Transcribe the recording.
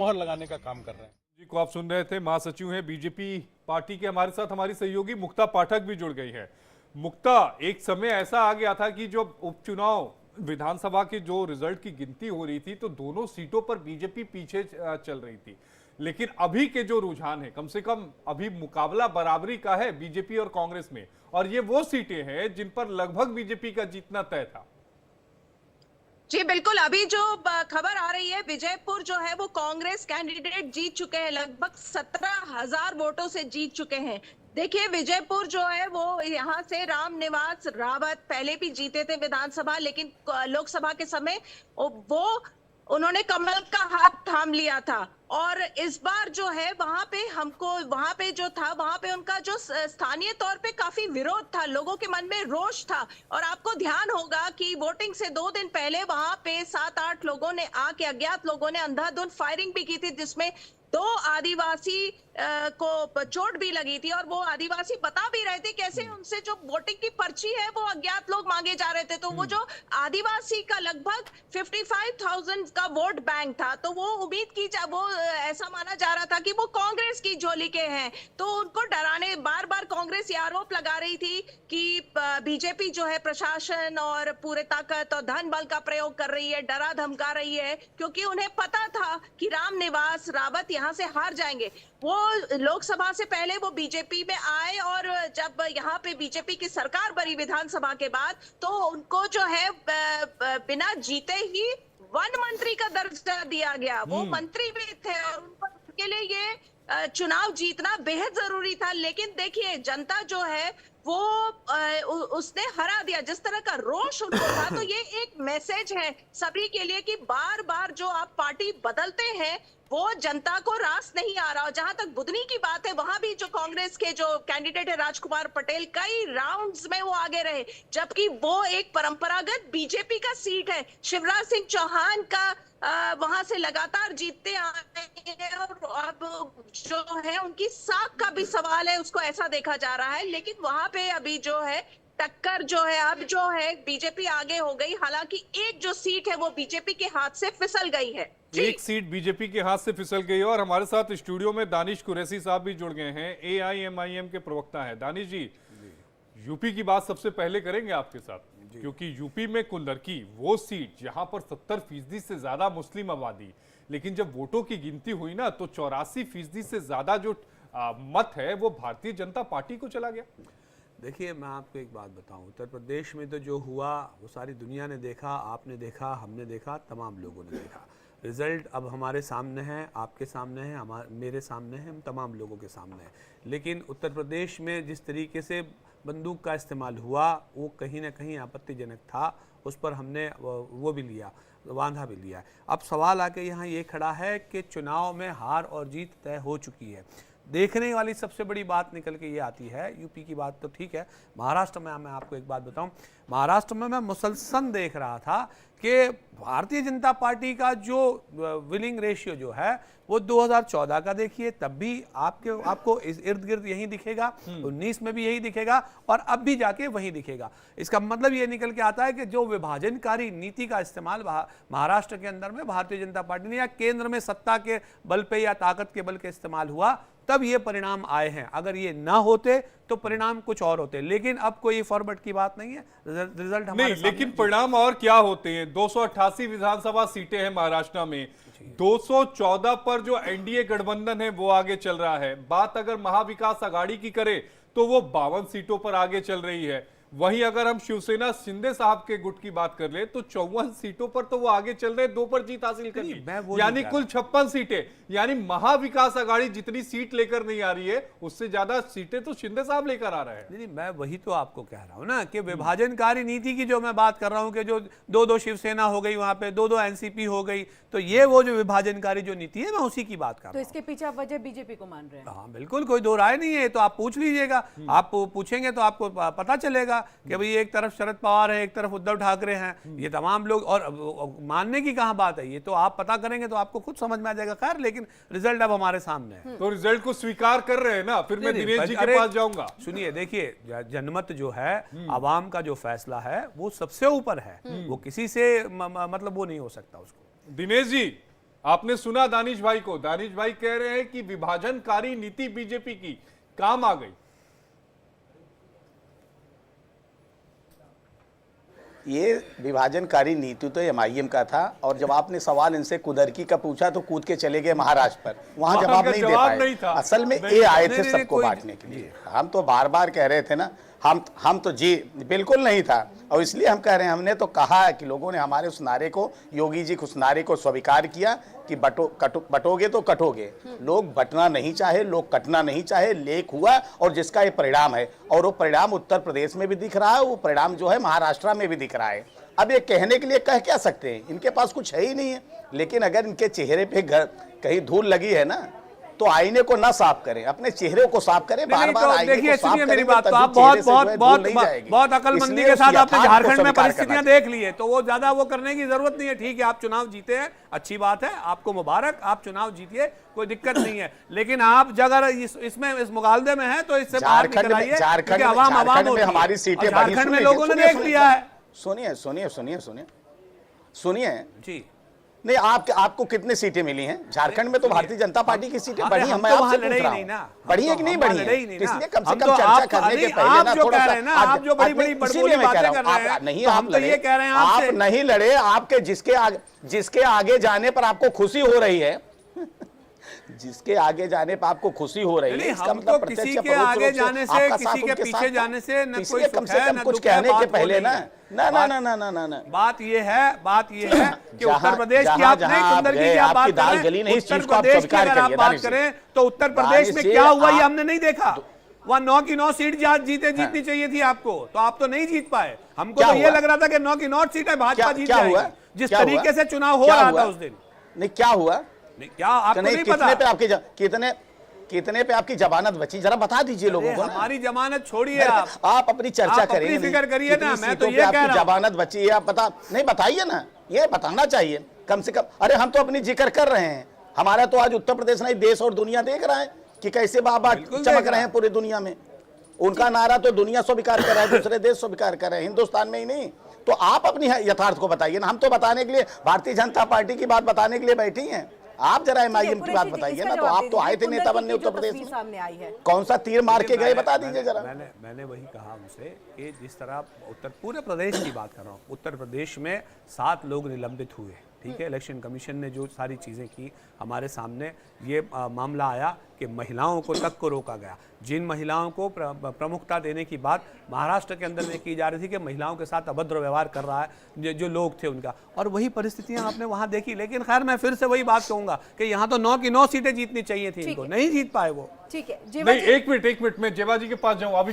मोहर लगाने का काम कर रहे हैं। जी को आप सुन रहे थे, महासचिव हैं बीजेपी पार्टी के। हमारे साथ हमारी सहयोगी मुक्ता पाठक भी जुड़ गई है। मुक्ता, एक समय ऐसा आ गया था कि जो उपचुनाव विधानसभा के जो रिजल्ट की गिनती हो रही थी तो दोनों सीटों पर बीजेपी पीछे चल रही थी, लेकिन अभी के जो रुझान है, कम से कम अभी मुकाबला बराबरी का है बीजेपी और कांग्रेस में, और ये वो सीटें हैं जिन पर लगभग बीजेपी का जीतना तय था। जी बिल्कुल, अभी जो खबर आ रही है, विजयपुर जो है वो कांग्रेस कैंडिडेट जीत चुके हैं, लगभग 17,000 वोटों से जीत चुके हैं। देखिए, विजयपुर जो है वो यहाँ से रामनिवास रावत पहले भी जीते थे विधानसभा, लेकिन लोकसभा के समय वो उन्होंने कमल का हाथ थाम लिया था। और इस बार जो है वहां पे हमको वहां पे जो था वहां पे उनका जो स्थानीय तौर पे काफी विरोध था, लोगों के मन में रोष था। और आपको ध्यान होगा कि वोटिंग से 2 दिन पहले वहां पे 7-8 लोगों ने आके, अज्ञात लोगों ने अंधाधुंध फायरिंग भी की थी, जिसमें 2 आदिवासी को चोट भी लगी थी। और वो आदिवासी बता भी रहे थे कैसे उनसे जो वोटिंग की पर्ची है वो अज्ञात लोग मांगे जा रहे थे। तो वो जो आदिवासी का लगभग 55,000 का वोट बैंक था, तो वो उम्मीद की वो ऐसा माना जा रहा था कि वो कांग्रेस की झोली के हैं। तो उनको डराने बार बार कांग्रेस ये आरोप लगा रही थी कि बीजेपी जो है प्रशासन और पूरे ताकत और धन बल का प्रयोग कर रही है, डरा धमका रही है, क्योंकि उन्हें पता था कि रामनिवास रावत यहाँ से हार जाएंगे। वो लोकसभा से पहले वो बीजेपी में आए, और जब यहाँ पे बीजेपी की सरकार बनी विधानसभा के बाद, तो उनको जो है बिना जीते ही वन मंत्री का दर्जा दिया गया। वो मंत्री भी थे और उनके लिए ये चुनाव जीतना बेहद जरूरी था। लेकिन देखिए, जनता जो है वो उसने हरा दिया। जिस तरह का रोष उनको था, तो ये एक मैसेज है सभी के लिए कि बार बार जो आप पार्टी बदलते हैं वो जनता को रास नहीं आ रहा। और जहां तक बुधनी की बात है, वहां भी जो कांग्रेस के जो कैंडिडेट है राजकुमार पटेल, कई राउंड्स में वो आगे रहे, जबकि वो एक परंपरागत बीजेपी का सीट है। शिवराज सिंह चौहान का वहां से लगातार जीतते आ रहे हैं, और अब जो है उनकी साख का भी सवाल है, उसको ऐसा देखा जा रहा है। लेकिन वहां पे अभी जो है टक्कर जो है, अब जो है बीजेपी आगे हो गई। हालांकि एक जो सीट है वो बीजेपी के हाथ से फिसल गई है। एक सीट बीजेपी के हाथ से फिसल गई है। और हमारे साथ स्टूडियो में दानिश कुरैशी साहब भी जुड़ गए हैं, एआईएमआईएम के प्रवक्ता हैं। दानिश जी, यूपी की बात सबसे पहले करेंगे आपके साथ, क्योंकि यूपी में कुंदरकी वो सीट जहां पर 70% से ज्यादा मुस्लिम आबादी, लेकिन जब वोटों की गिनती हुई ना तो 84% से ज्यादा जो मत है वो भारतीय जनता पार्टी को चला गया। देखिए, मैं आपको एक बात बताऊं, उत्तर प्रदेश में तो जो हुआ वो सारी दुनिया ने देखा, आपने देखा, हमने देखा, तमाम लोगों ने देखा। रिज़ल्ट अब हमारे सामने है, आपके सामने है, मेरे सामने है, हम तमाम लोगों के सामने है। लेकिन उत्तर प्रदेश में जिस तरीके से बंदूक का इस्तेमाल हुआ वो कहीं ना कहीं आपत्तिजनक था। उस पर हमने वो भी लिया, वांधा भी लिया। अब सवाल आके यहाँ ये खड़ा है कि चुनाव में हार और जीत तय हो चुकी है। देखने वाली सबसे बड़ी बात निकल के ये आती है, यूपी की बात तो ठीक है, महाराष्ट्र में मैं आपको एक बात बताऊं, महाराष्ट्र में मैं मुसलसल देख रहा था कि भारतीय जनता पार्टी का जो विलिंग रेशियो जो है वो 2014 का देखिए, तब भी आपको इस इर्द गिर्द यही दिखेगा, 19 में भी यही दिखेगा, और अब भी जाके वही दिखेगा। इसका मतलब ये निकल के आता है कि जो विभाजनकारी नीति का इस्तेमाल महाराष्ट्र के अंदर में भारतीय जनता पार्टी ने या केंद्र में सत्ता के बल पे या ताकत के बल के इस्तेमाल हुआ, तब ये परिणाम आए हैं। अगर ये ना होते तो परिणाम कुछ और होते। लेकिन अब कोई फॉरवर्ड की बात नहीं है, रिजल्ट हमारे नहीं, लेकिन परिणाम और क्या होते हैं। 288 विधानसभा सीटें हैं महाराष्ट्र में, 214 पर जो एनडीए गठबंधन है वो आगे चल रहा है। बात अगर महाविकास आघाड़ी की करें तो वो 52 सीटों पर आगे चल रही है। वहीं अगर हम शिवसेना शिंदे साहब के गुट की बात कर ले तो 54 सीटों पर तो वो आगे चल रहे, 2 पर जीत हासिल कर ली, यानी कुल 56 सीटें। यानी महाविकास आघाड़ी जितनी सीट लेकर नहीं आ रही है उससे ज्यादा सीटें तो शिंदे साहब लेकर आ रहे हैं। नहीं, मैं वही तो आपको कह रहा हूं ना कि विभाजनकारी नीति की जो मैं बात कर रहा हूं कि जो 2-2 शिवसेना हो गई, वहां पे 2-2 एनसीपी हो गई, तो ये वो जो विभाजनकारी जो नीति है मैं उसी की बात कर रहा हूं। तो इसके पीछे आप वजह बीजेपी को मान रहे हैं? हाँ बिल्कुल, कोई दो राय नहीं है। तो आप पूछ लीजिएगा, आप पूछेंगे तो आपको पता चलेगा कि भाई एक तरफ शरद पवार है, एक तरफ उद्धव ठाकरे हैं, ये तमाम लोग। और मानने की कहां बात है, ये तो आप पता करेंगे तो आपको खुद समझ में आ जाएगा। खैर, लेकिन रिजल्ट अब हमारे सामने है, तो रिजल्ट को स्वीकार कर रहे हैं ना। फिर मैं दिनेश जी के पास जाऊंगा। सुनिए, देखिए, जनमत जो है, आवाम का जो फैसला है वो सबसे ऊपर है, वो किसी से मतलब वो नहीं हो सकता उसको। दिनेश जी, आपने सुना दानिश भाई को, दानिश भाई कह रहे हैं कि विभाजनकारी नीति बीजेपी की काम आ गई। ये विभाजनकारी नीति तो एमआईएम का था, और जब आपने सवाल इनसे कुदरकी का पूछा तो कूद के चले गए महाराष्ट्र पर, वहां जवाब नहीं दे पाए। असल में ये आए थे सबको बांटने के लिए। हम तो बार बार कह रहे थे ना, हम तो जी बिल्कुल नहीं था, और इसलिए हम कह रहे हैं, हमने तो कहा है कि लोगों ने हमारे उस नारे को, योगी जी के उस नारे को स्वीकार किया कि बटोगे तो कटोगे। लोग बटना नहीं चाहे, लोग कटना नहीं चाहे, लेख हुआ और जिसका ये परिणाम है, और वो परिणाम उत्तर प्रदेश में भी दिख रहा है, वो परिणाम जो है महाराष्ट्र में भी दिख रहा है। अब ये कहने के लिए कह क्या सकते हैं, इनके पास कुछ है ही नहीं है, लेकिन अगर इनके चेहरे पे कहीं धूल लगी है ना, तो आईने को ना साफ करें, अपने चेहरे को साफ करें, बार बार आईने को साफ करें। मेरी बात तो आप बहुत अकलमंदी के साथ आपने झारखंड में परिस्थितियां देख ली है, तो वो ज्यादा वो करने की जरूरत नहीं है। ठीक है, आप चुनाव जीते हैं, अच्छी बात है, आपको मुबारक, आप चुनाव जीतिए, कोई दिक्कत नहीं है। लेकिन आप अगर इसमें इस मुगालदे में है तो इससे बाहर निकल आइए, क्योंकि आवाम होती है। हमारी सीटें झारखंड में लोगों ने देख लिया है। सुनिए सुनिए सुनिए सुनिए सुनिए जी, नहीं, आपको कितनी सीटें मिली हैं झारखंड में? तो भारतीय जनता पार्टी की सीटें बढ़ी हैं, मैं तो आपसे पूछ रहा हूं, बढ़ी है कि नहीं बढ़ी है? इसलिए कम से कम चर्चा करने के पहले ना थोड़ा सा, आप जो बड़ी-बड़ी बड़बोली बातें कर रहे हैं, नहीं, तो आप हम तो ये कह रहे हैं आप आपसे, नहीं लड़े, आपके जिसके आगे जाने पर आपको खुशी हो रही है, जिसके आगे जाने पर आपको खुशी हो रही है, इसका मतलब किसी के आगे जाने से, किसी के पीछे जाने से न कोई कम से कम कुछ कहने के पहले ना बात ये है कि उत्तर प्रदेश की आप नहीं, कुंदरकी की आप बात कर रहे हैं, उत्तर प्रदेश की अगर आप बात करें तो उत्तर प्रदेश में क्या हुआ ये हमने नहीं देखा। वहां 9 की 9 सीट जीतनी चाहिए थी आपको, तो आप तो नहीं जीत पाए। हमको तो ये लग रहा था कि 9 की 9 सीटें भाजपा जीत जाएगी, जिस तरीके से चुनाव हो रहा था उस दिन। नहीं, क्या हुआ? क्या आपको नहीं पता? कितने पे आपकी जमानत बची, जरा बता दीजिए लोगों को। हमारी जमानत छोड़िए, आप अपनी चर्चा करें, फिक्र करिए ना। मैं तो ये कह रहा हूं, जमानत बची है, आप बताइए ना, ये बताना चाहिए कम से कम। अरे हम तो अपनी जिक्र कर रहे हैं, हमारा तो आज उत्तर प्रदेश नहीं देश और दुनिया देख रहा है कि कैसे बाबा चमक रहे हैं पूरी दुनिया में। उनका नारा तो दुनिया स्वीकार कर रहा है, दूसरे देश स्वीकार कर रहे हैं, हिंदुस्तान में ही नहीं। तो आप अपनी यथार्थ को बताइए ना, हम तो बताने के लिए, भारतीय जनता पार्टी की बात बताने के लिए बैठी हैं। आप जरा एमआईएम की बात बताइए ना, तो आप तो आए थे नेता बनने उत्तर प्रदेश में, सामने आई है, कौन सा तीर मार के गए बता दीजिए जरा। मैंने वही कहा उनसे कि जिस तरह पूरे प्रदेश की बात कर रहा हूँ, उत्तर प्रदेश में 7 लोग निलंबित हुए, ठीक है। इलेक्शन कमीशन ने जो सारी चीज़ें की, हमारे सामने ये मामला आया कि महिलाओं को तक को रोका गया। जिन महिलाओं को प्रमुखता देने की बात महाराष्ट्र के अंदर में की जा रही थी कि महिलाओं के साथ अभद्र व्यवहार कर रहा है जो लोग थे उनका, और वही परिस्थितियां आपने वहां देखी। लेकिन खैर मैं फिर से वही बात कहूंगा कि यहाँ तो 9 की 9 सीटें जीतनी चाहिए थी, इनको नहीं जीत पाए वो। ठीक है, नहीं, एक मिनट मैं जेवा जी के पास जाऊं। अभिषेक